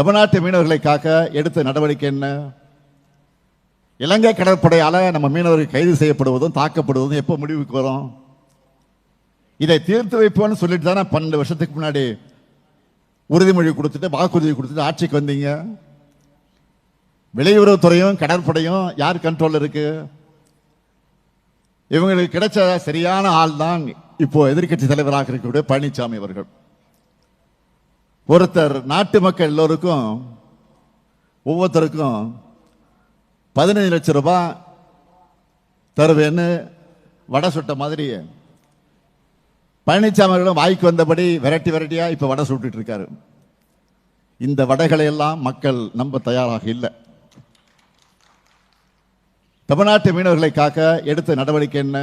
தமிழ்நாட்டு மீனவர்களை காக்க எடுத்த நடவடிக்கை என்ன? இலங்கை கடற்படையால் நம்ம மீனவர்கள் கைது செய்யப்படுவதும் தாக்கப்படுவதும் எப்போ முடிவுக்கு வரும்? இதை தீர்த்து வைப்போம்னு சொல்லிட்டு தானே 12 வருஷத்துக்கு முன்னாடி உறுதிமொழி கொடுத்துட்டு வாக்குறுதி கொடுத்துட்டு ஆட்சிக்கு வந்தீங்க. வெளியுறவுத்துறையும் கடற்படையும் யார் கண்ட்ரோல் இருக்கு? இவங்களுக்கு கிடைச்ச சரியான ஆள் தான் இப்போ எதிர்க்கட்சி தலைவராக இருக்கக்கூடிய பழனிசாமி அவர்கள். ஒருத்தர் நாட்டு மக்கள் எல்லோருக்கும் ஒவ்வொருத்தருக்கும் 15 லட்சம் ரூபாய் தருவேன்னு வடை சுட்ட மாதிரி பழனிசாமி அவர்களும் வாய்க்கு வந்தபடி வெரைட்டியா இப்ப வடை சுட்டு இருக்காரு. இந்த வடைகளை எல்லாம் மக்கள் நம்ப தயாராக இல்லை. தமிழ்நாட்டு மீனவர்களை காக்க எடுத்த நடவடிக்கை என்ன?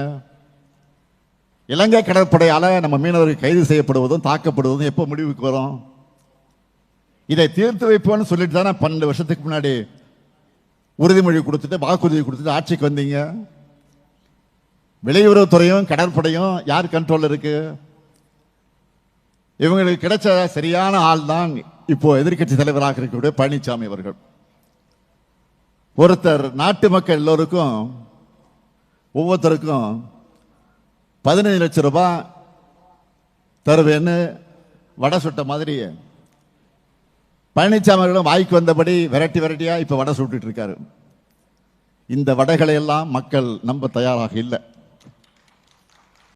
இலங்கை கடற்படையால் நம்ம மீனவர்கள் கைது செய்யப்படுவதும் தாக்கப்படுவதும் எப்போ முடிவுக்கு வரும்? இதை தீர்த்து வைப்போம்னு சொல்லிட்டு தானே 12 வருஷத்துக்கு முன்னாடி உறுதிமொழி கொடுத்துட்டு வாக்குறுதி கொடுத்துட்டு ஆட்சிக்கு வந்தீங்க. வெளியுறவுத்துறையும் கடற்படையும் யார் கண்ட்ரோல் இருக்கு? இவங்களுக்கு கிடைச்ச சரியான ஆள் தான் இப்போ எதிர்க்கட்சி தலைவராக இருக்கக்கூடிய பழனிசாமி அவர்கள். ஒருத்தர் நாட்டு மக்கள் எல்லோருக்கும் ஒவ்வொருத்தருக்கும் 15 லட்சம் ரூபாய் தருவேன்னு வடை சுட்ட மாதிரி பழனிசாமி அவர்களும் வாய்க்கு வந்தபடி வெரைட்டியா இப்ப வடை சுட்டு இருக்காரு. இந்த வடைகளை எல்லாம் மக்கள் நம்ப தயாராக இல்லை.